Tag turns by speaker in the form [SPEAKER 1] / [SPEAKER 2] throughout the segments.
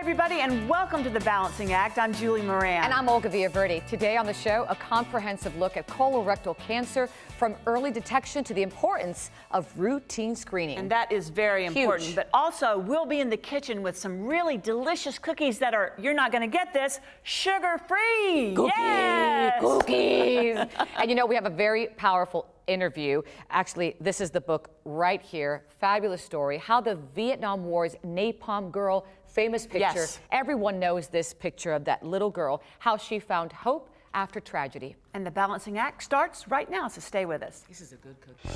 [SPEAKER 1] Everybody, and welcome to The Balancing Act. I'm Julie Moran.
[SPEAKER 2] And I'm Olga Villaverde. Today on the show, a comprehensive look at colorectal cancer, from early detection to the importance of routine screening.
[SPEAKER 1] And that is very important.
[SPEAKER 2] Huge.
[SPEAKER 1] But also, we'll be in the kitchen with some really delicious cookies that are, you're not going to get this, sugar-free.
[SPEAKER 2] Cookies,
[SPEAKER 1] yes!
[SPEAKER 2] Cookies. And you know, we have a very powerful interview. Actually, this is the book right here. Fabulous story. How the Vietnam War's Napalm girl, famous picture.
[SPEAKER 1] Yes.
[SPEAKER 2] Everyone knows this picture of that little girl, how she found hope after tragedy.
[SPEAKER 1] And The Balancing Act starts right now, so stay with us.
[SPEAKER 2] This is a good cookie.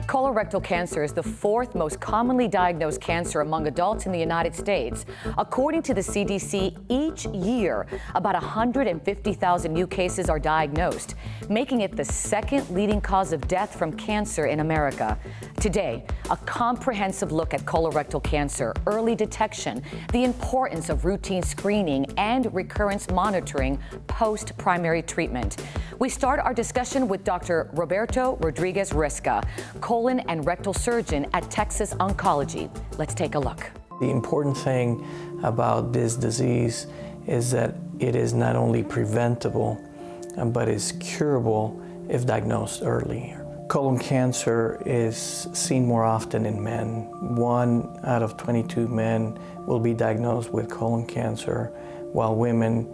[SPEAKER 2] Colorectal cancer is the fourth most commonly diagnosed cancer among adults in the United States. According to the CDC, each year, about 150,000 new cases are diagnosed, making it the second leading cause of death from cancer in America. Today, a comprehensive look at colorectal cancer, early detection, the importance of routine screening, and recurrence monitoring post-primary treatment. We start our discussion with Dr. Roberto Rodriguez-Risca, colon and rectal surgeon at Texas Oncology. Let's take a look.
[SPEAKER 3] The important thing about this disease is that it is not only preventable, but is curable if diagnosed early. Colon cancer is seen more often in men. 1 out of 22 men will be diagnosed with colon cancer, while women,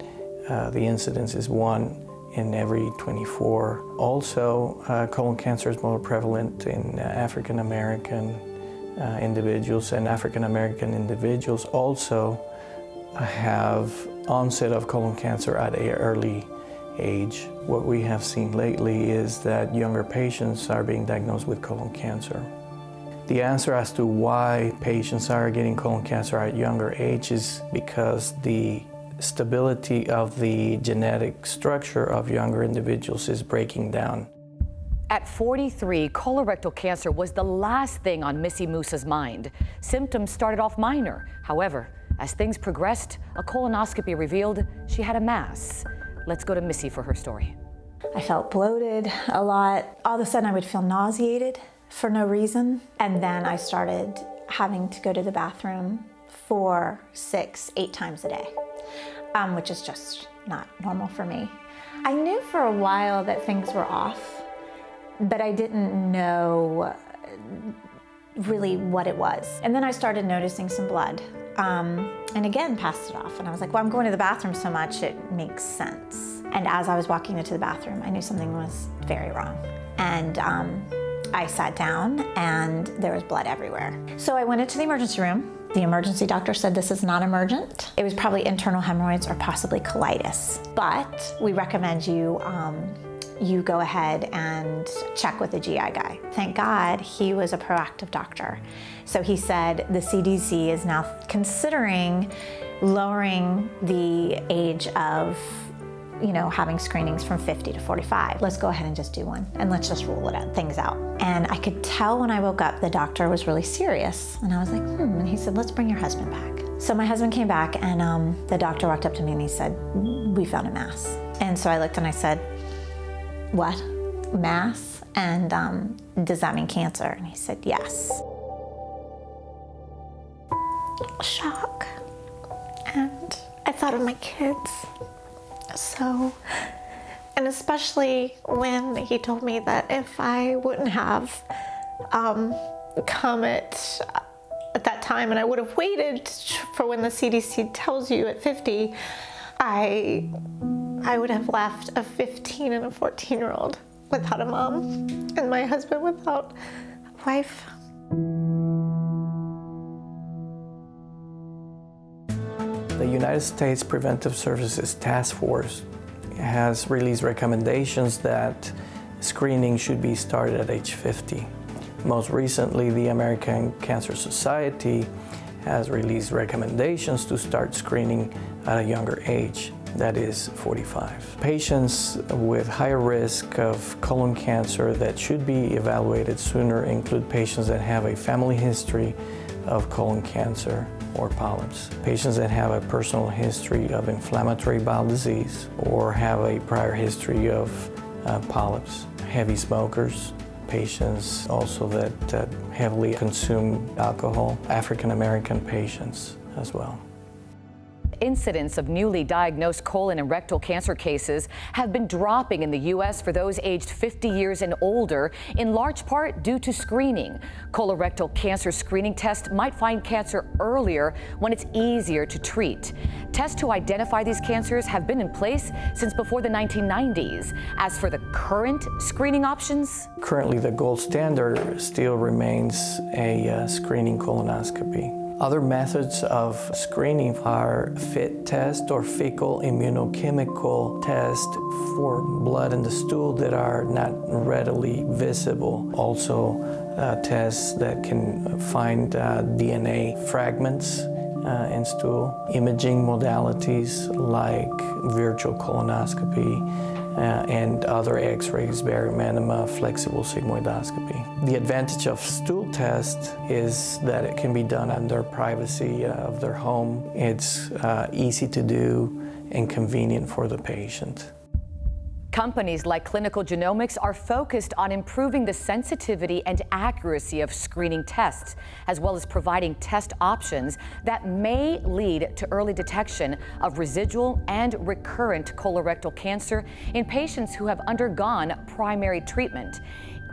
[SPEAKER 3] the incidence is 1 in every 24. Also, colon cancer is more prevalent in African American individuals, and African American individuals also have onset of colon cancer at an early age. What we have seen lately is that younger patients are being diagnosed with colon cancer. The answer as to why patients are getting colon cancer at younger age is because the stability of the genetic structure of younger individuals is breaking down.
[SPEAKER 2] At 43, colorectal cancer was the last thing on Missy Moose's mind. Symptoms started off minor. However, as things progressed, a colonoscopy revealed she had a mass. Let's go to Missy for her story.
[SPEAKER 4] I felt bloated a lot. All of a sudden I would feel nauseated for no reason. And then I started having to go to the bathroom 4, 6, 8 times a day, which is just not normal for me. I knew for a while that things were off, but I didn't know really what it was. And then I started noticing some blood. And again, passed it off. And I was like, well, I'm going to the bathroom so much, it makes sense. And as I was walking into the bathroom, I knew something was very wrong. And I sat down and there was blood everywhere. So I went into the emergency room. The emergency doctor said this is not emergent. It was probably internal hemorrhoids or possibly colitis. But we recommend you go ahead and check with the GI guy. Thank God he was a proactive doctor. So he said the CDC is now considering lowering the age of, having screenings from 50 to 45. Let's go ahead and just do one, and let's just rule things out. And I could tell when I woke up the doctor was really serious, and I was like, and he said, let's bring your husband back. So my husband came back, and the doctor walked up to me and he said, we found a mass. And so I looked and I said, what? Mass? And does that mean cancer? And he said, yes. Shock. And I thought of my kids. And especially when he told me that if I wouldn't have come at that time and I would have waited for when the CDC tells you at 50, I would have left a 15 and a 14-year-old without a mom and my husband without a wife.
[SPEAKER 3] The United States Preventive Services Task Force has released recommendations that screening should be started at age 50. Most recently, the American Cancer Society has released recommendations to start screening at a younger age, that is 45. Patients with higher risk of colon cancer that should be evaluated sooner include patients that have a family history of colon cancer or polyps, patients that have a personal history of inflammatory bowel disease or have a prior history of polyps, heavy smokers, patients also that heavily consume alcohol, African American patients as well.
[SPEAKER 2] Incidence of newly diagnosed colon and rectal cancer cases have been dropping in the U.S. for those aged 50 years and older, in large part due to screening. Colorectal cancer screening tests might find cancer earlier when it's easier to treat. Tests to identify these cancers have been in place since before the 1990s. As for the current screening options,
[SPEAKER 3] currently the gold standard still remains a screening colonoscopy. Other methods of screening are FIT test or fecal immunochemical test for blood in the stool that are not readily visible. Also tests that can find DNA fragments in stool. Imaging modalities like virtual colonoscopy and other x-rays, barium enema, flexible sigmoidoscopy. The advantage of stool test is that it can be done under privacy of their home. It's easy to do and convenient for the patient.
[SPEAKER 2] Companies like Clinical Genomics are focused on improving the sensitivity and accuracy of screening tests, as well as providing test options that may lead to early detection of residual and recurrent colorectal cancer in patients who have undergone primary treatment.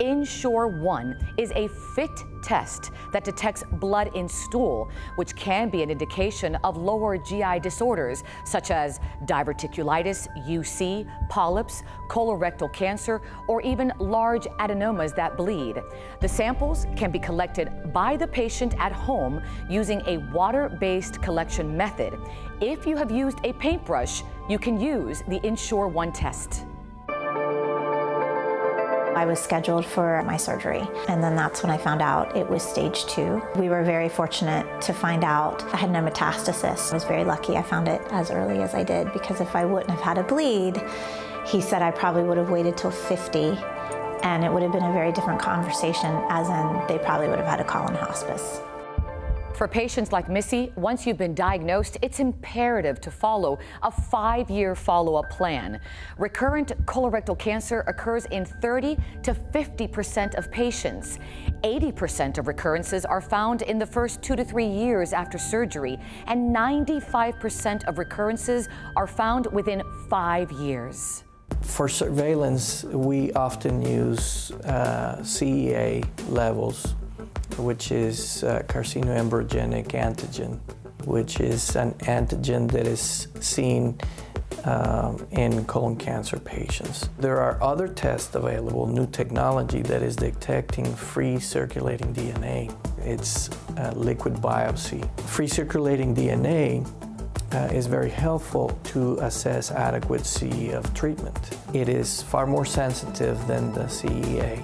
[SPEAKER 2] InSure-1 is a FIT test that detects blood in stool, which can be an indication of lower GI disorders such as diverticulitis, UC, polyps, colorectal cancer, or even large adenomas that bleed. The samples can be collected by the patient at home using a water-based collection method. If you have used a paintbrush, you can use the InSure-1 test.
[SPEAKER 4] I was scheduled for my surgery, and then that's when I found out it was stage 2. We were very fortunate to find out I had no metastasis. I was very lucky I found it as early as I did, because if I wouldn't have had a bleed, he said I probably would have waited till 50, and it would have been a very different conversation, as in they probably would have had to call in hospice.
[SPEAKER 2] For patients like Missy, once you've been diagnosed, it's imperative to follow a 5-year follow-up plan. Recurrent colorectal cancer occurs in 30 to 50% of patients. 80% of recurrences are found in the first 2 to 3 years after surgery, and 95% of recurrences are found within 5 years.
[SPEAKER 3] For surveillance, we often use CEA levels, which is carcinoembryogenic antigen, which is an antigen that is seen in colon cancer patients. There are other tests available, new technology that is detecting free circulating DNA. It's liquid biopsy. Free circulating DNA is very helpful to assess adequacy of treatment. It is far more sensitive than the CEA.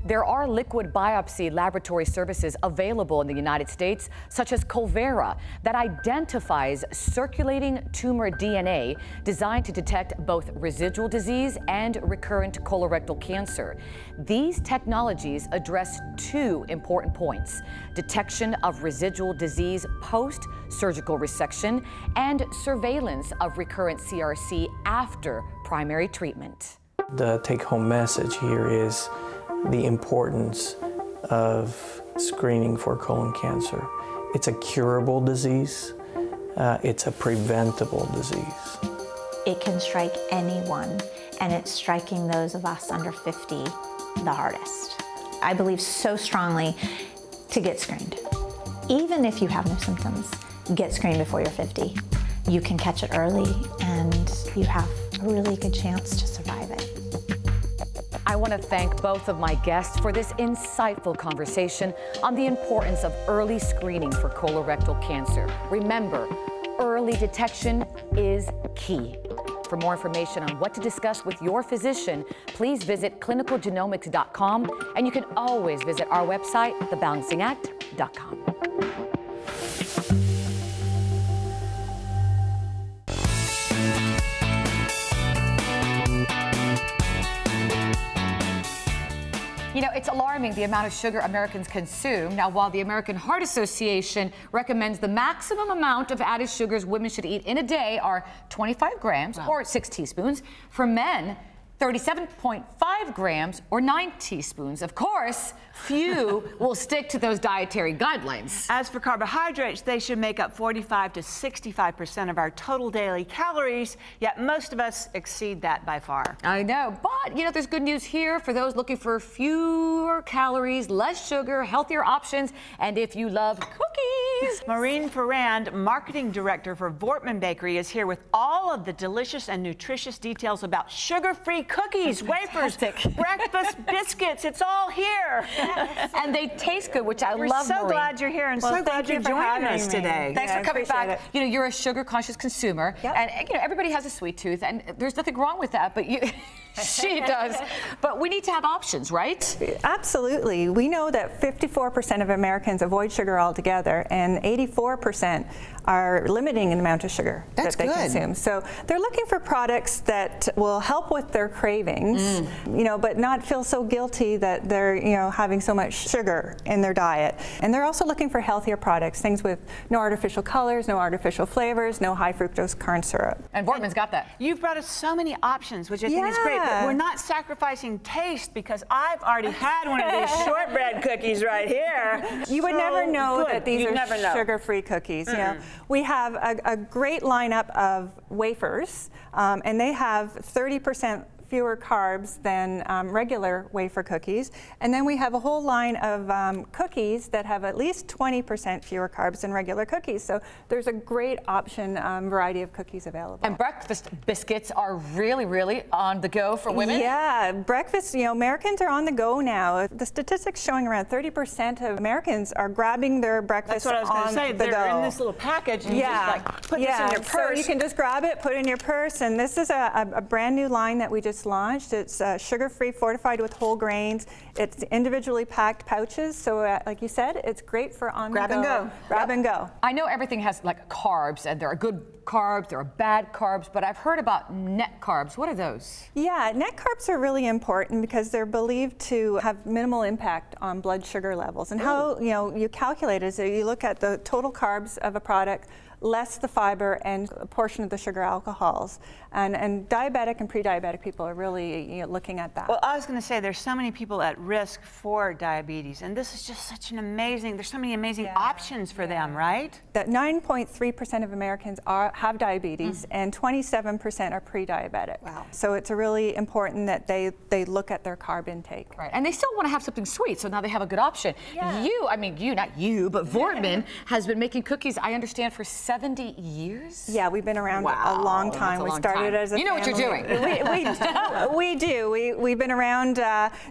[SPEAKER 2] There are liquid biopsy laboratory services available in the United States, such as Colvera, that identifies circulating tumor DNA designed to detect both residual disease and recurrent colorectal cancer. These technologies address 2 important points: detection of residual disease post-surgical resection and surveillance of recurrent CRC after primary treatment.
[SPEAKER 3] The take-home message here is the importance of screening for colon cancer. It's a curable disease. It's a preventable disease.
[SPEAKER 4] It can strike anyone, and it's striking those of us under 50 the hardest. I believe so strongly to get screened. Even if you have no symptoms, get screened before you're 50. You can catch it early, and you have a really good chance to survive it.
[SPEAKER 2] I want to thank both of my guests for this insightful conversation on the importance of early screening for colorectal cancer. Remember, early detection is key. For more information on what to discuss with your physician, please visit clinicalgenomics.com, and you can always visit our website, thebalancingact.com. You know, it's alarming the amount of sugar Americans consume. Now, while the American Heart Association recommends the maximum amount of added sugars women should eat in a day are 25 grams or 6 teaspoons, for men, 37.5 grams or 9 teaspoons. Of course, few will stick to those dietary guidelines.
[SPEAKER 1] As for carbohydrates, they should make up 45 to 65% of our total daily calories, yet most of us exceed that by far.
[SPEAKER 2] I know, but you know, there's good news here for those looking for fewer calories, less sugar, healthier options, and if you love cookies.
[SPEAKER 1] Maureen Ferrand, Marketing Director for Voortman Bakery, is here with all of the delicious and nutritious details about sugar-free cookies, wafers, breakfast biscuits. It's all here.
[SPEAKER 2] And they taste good, which I love,
[SPEAKER 1] We're so
[SPEAKER 2] Maureen.
[SPEAKER 1] glad you're here and so glad you're joining us today.
[SPEAKER 2] Thanks for coming back. You know, you're a sugar-conscious consumer, and you know, everybody has a sweet tooth, and there's nothing wrong with that, but you... She does. But we need to have options, right?
[SPEAKER 5] Absolutely. We know that 54% of Americans avoid sugar altogether, and 84% are limiting the amount of sugar that they consume. So they're looking for products that will help with their cravings, you know, but not feel so guilty that they're, you know, having so much sugar in their diet. And they're also looking for healthier products, things with no artificial colors, no artificial flavors, no high fructose corn syrup.
[SPEAKER 2] And Voortman's got that.
[SPEAKER 1] You've brought us so many options, which I think is great. But we're not sacrificing taste, because I've already had one of these shortbread cookies right here.
[SPEAKER 5] You would never know that these are sugar-free cookies. You know, we have a great lineup of wafers, and they have 30% fewer carbs than regular wafer cookies. And then we have a whole line of cookies that have at least 20% fewer carbs than regular cookies. So there's a great option, variety of cookies available.
[SPEAKER 2] And breakfast biscuits are really, really on the go for women?
[SPEAKER 5] Yeah, breakfast, you know, Americans are on the go now. The statistics showing around 30% of Americans are grabbing their breakfast on the go.
[SPEAKER 1] That's what I was going to say. They're in this little package, and you just like put this in your purse.
[SPEAKER 5] So you can just grab it, put it in your purse, and this is a brand new line that we just launched. It's sugar-free, fortified with whole grains. It's individually packed pouches, so like you said, it's great for on the go.
[SPEAKER 1] Grab and go.
[SPEAKER 5] Grab and go.
[SPEAKER 2] I know everything has like carbs, and there are good carbs, there are bad carbs, but I've heard about net carbs. What are those?
[SPEAKER 5] Yeah, net carbs are really important because they're believed to have minimal impact on blood sugar levels. And how you calculate it is that you look at the total carbs of a product, less the fiber and a portion of the sugar alcohols. And diabetic and pre-diabetic people are really looking at that.
[SPEAKER 1] Well, I was going to say there's so many people at risk for diabetes, and this is just such an amazing, there's so many amazing options for them, right?
[SPEAKER 5] That 9.3% of Americans have diabetes, and 27% are pre-diabetic. Wow. So it's really important that they look at their carb intake.
[SPEAKER 2] Right, and they still want to have something sweet, so now they have a good option. Yeah. Not you, but Voortman has been making cookies, I understand, for 70 years?
[SPEAKER 5] Yeah, we've been around a long time. We started as a
[SPEAKER 2] family. You know what you're doing.
[SPEAKER 5] We do. We've been around,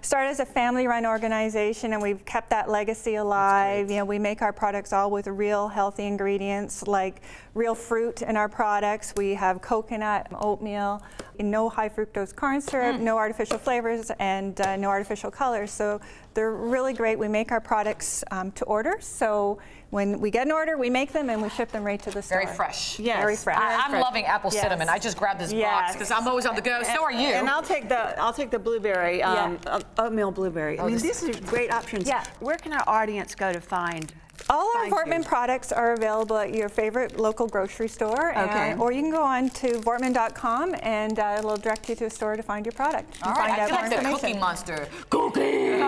[SPEAKER 5] started as a family-run organization, and we've kept that legacy alive. You know, we make our products all with real healthy ingredients, like real fruit in our products. We have coconut, oatmeal, no high fructose corn syrup, no artificial flavors, and no artificial colors. So they're really great. We make our products to order. So when we get an order, we make them and we ship them right to the store.
[SPEAKER 2] Very fresh.
[SPEAKER 1] Yes.
[SPEAKER 5] Very fresh.
[SPEAKER 2] I'm loving apple cinnamon. I just grabbed this box because I'm always on the go. So are you.
[SPEAKER 1] And I'll take the blueberry, oatmeal blueberry. I mean, these are great options. Yeah. Where can our audience go to find?
[SPEAKER 5] All our Voortman products are available at your favorite local grocery store, or you can go on to Voortman.com and it'll direct you to a store to find your product.
[SPEAKER 2] All right, I feel like the Cookie Monster. Cookies!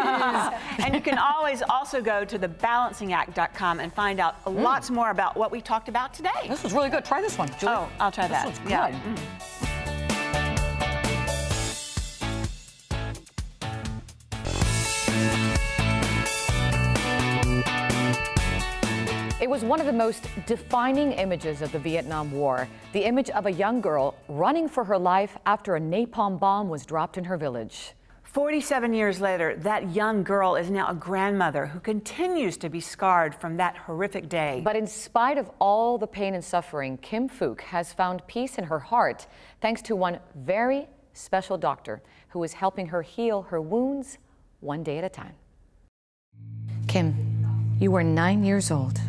[SPEAKER 1] And you can always also go to thebalancingact.com and find out lots more about what we talked about today.
[SPEAKER 2] This was really good. Try this one, Julie.
[SPEAKER 1] Oh, I'll try that.
[SPEAKER 2] This one's good. It was one of the most defining images of the Vietnam War, the image of a young girl running for her life after a napalm bomb was dropped in her village.
[SPEAKER 1] 47 years later, that young girl is now a grandmother who continues to be scarred from that horrific day.
[SPEAKER 2] But in spite of all the pain and suffering, Kim Phuc has found peace in her heart thanks to one very special doctor who is helping her heal her wounds one day at a time. Kim, you were 9 years old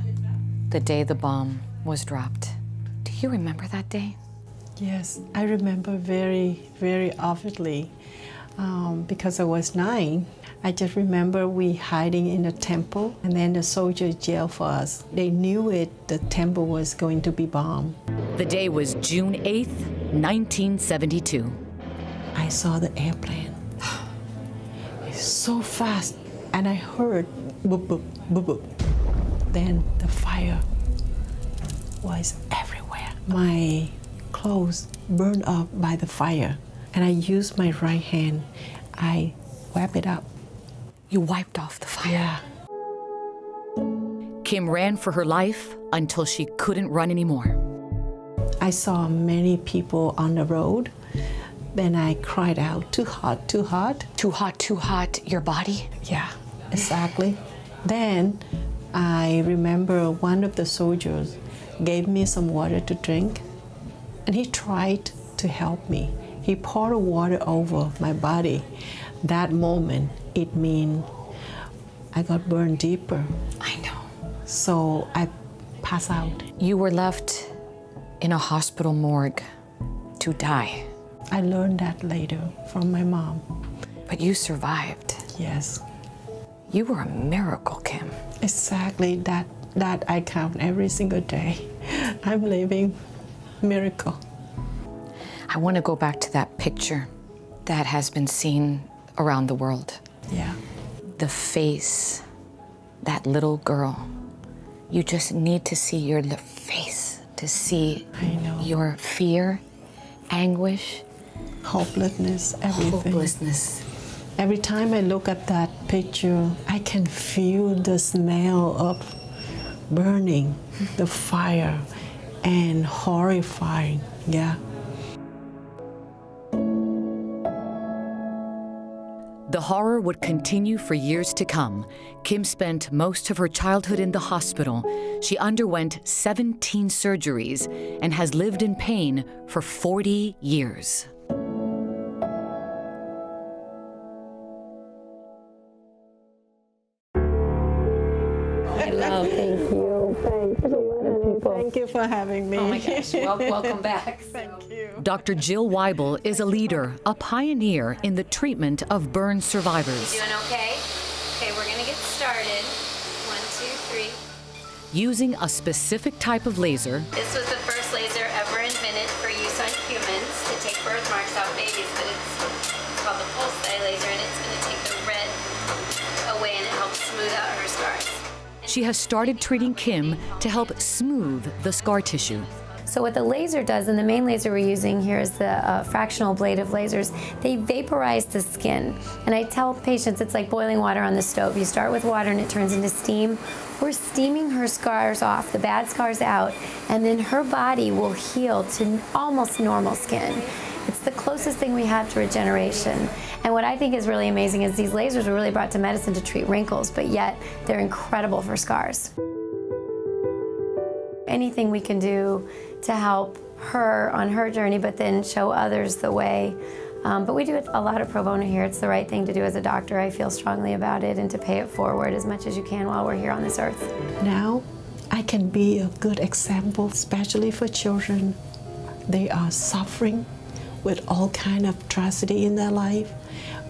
[SPEAKER 2] the day the bomb was dropped. Do you remember that day?
[SPEAKER 6] Yes, I remember very, very vividly because I was 9. I just remember we hiding in a temple, and then the soldiers yelled for us. They knew the temple was going to be bombed.
[SPEAKER 2] The day was June 8th, 1972.
[SPEAKER 6] I saw the airplane. It's so fast, and I heard boop, boop, boop, boop. Then the fire was everywhere. My clothes burned up by the fire, and I used my right hand. I wiped it up.
[SPEAKER 2] You wiped off the fire?
[SPEAKER 6] Yeah.
[SPEAKER 2] Kim ran for her life until she couldn't run anymore.
[SPEAKER 6] I saw many people on the road. Then I cried out, too hot, too hot.
[SPEAKER 2] Too hot, too hot, your body?
[SPEAKER 6] Yeah, exactly. Then I remember one of the soldiers gave me some water to drink, and he tried to help me. He poured water over my body. That moment, it means I got burned deeper.
[SPEAKER 2] I know.
[SPEAKER 6] So I passed out.
[SPEAKER 2] You were left in a hospital morgue to die.
[SPEAKER 6] I learned that later from my mom.
[SPEAKER 2] But you survived.
[SPEAKER 6] Yes.
[SPEAKER 2] You were a miracle, Kim.
[SPEAKER 6] Exactly, that I count every single day. I'm living miracle.
[SPEAKER 2] I want to go back to that picture that has been seen around the world.
[SPEAKER 6] Yeah.
[SPEAKER 2] The face, that little girl. You just need to see your face, to see your fear, anguish,
[SPEAKER 6] hopelessness, everything.
[SPEAKER 2] Hopelessness.
[SPEAKER 6] Every time I look at that picture, I can feel the smell of burning, the fire, and horrifying, yeah.
[SPEAKER 2] The horror would continue for years to come. Kim spent most of her childhood in the hospital. She underwent 17 surgeries and has lived in pain for 40 years.
[SPEAKER 6] Thank you. Thanks a lot of people. Thank you for having me.
[SPEAKER 2] Oh my gosh, welcome back.
[SPEAKER 6] Thank you.
[SPEAKER 2] Dr. Jill Weibel is a leader, a pioneer in the treatment of burn survivors.
[SPEAKER 7] Doing okay? Okay, we're gonna get started. 1, 2, 3.
[SPEAKER 2] Using a specific type of laser.
[SPEAKER 7] This was the first laser ever invented for use on humans to take birthmarks off babies, but it's called the pulse dye laser, and it's gonna take the red away, and it helps smooth out her scars.
[SPEAKER 2] She has started treating Kim to help smooth the scar tissue.
[SPEAKER 8] So what the laser does, and the main laser we're using here is the fractional ablative lasers, they vaporize the skin. And I tell patients it's like boiling water on the stove. You start with water and it turns into steam. We're steaming her scars off, the bad scars out, and then her body will heal to almost normal skin. It's the closest thing we have to regeneration. And what I think is really amazing is these lasers were really brought to medicine to treat wrinkles, but yet they're incredible for scars. Anything we can do to help her on her journey, but then show others the way. But we do a lot of pro bono here. It's the right thing to do as a doctor. I feel strongly about it, and to pay it forward as much as you can while we're here on this earth.
[SPEAKER 6] Now, I can be a good example, especially for children. They are suffering with all kind of tragedy in their life.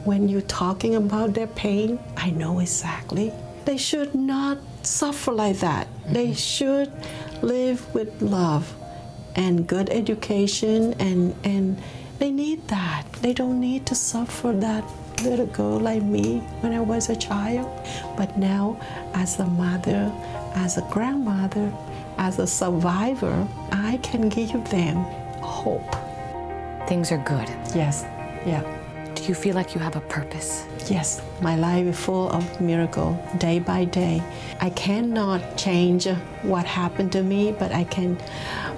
[SPEAKER 6] When you're talking about their pain, I know exactly. They should not suffer like that. They should live with love and good education, and they need that. They don't need to suffer that little girl like me when I was a child. But now, as a mother, as a grandmother, as a survivor, I can give them hope.
[SPEAKER 2] Things are good.
[SPEAKER 6] Yes, yeah.
[SPEAKER 2] Do you feel like you have a purpose?
[SPEAKER 6] Yes, my life is full of miracles, day by day. I cannot change what happened to me, but I can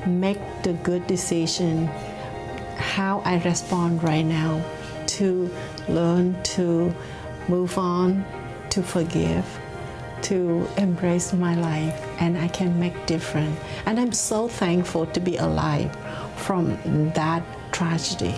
[SPEAKER 6] make the good decision how I respond right now, to learn to move on, to forgive, to embrace my life, and I can make difference. And I'm so thankful to be alive from that tragedy.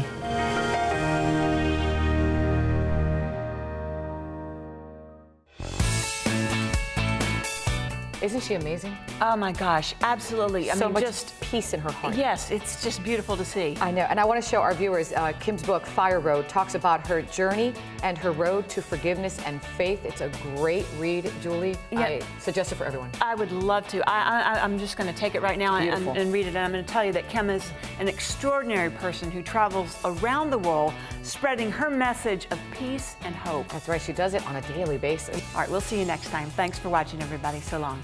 [SPEAKER 2] Isn't she amazing?
[SPEAKER 1] Oh my gosh, absolutely. I
[SPEAKER 2] So
[SPEAKER 1] mean,
[SPEAKER 2] much
[SPEAKER 1] just
[SPEAKER 2] peace in her heart.
[SPEAKER 1] Yes, it's just beautiful to see.
[SPEAKER 2] I know, and I want to show our viewers Kim's book, Fire Road, talks about her journey and her road to forgiveness and faith. It's a great read, Julie.
[SPEAKER 1] Yeah.
[SPEAKER 2] I suggest it for everyone.
[SPEAKER 1] I would love to. I'm just going to take it right now and read it. And I'm going to tell you that Kim is an extraordinary person who travels around the world spreading her message of peace and hope.
[SPEAKER 2] That's right, she does it on a daily basis.
[SPEAKER 1] All right, we'll see you next time. Thanks for watching, everybody. So long.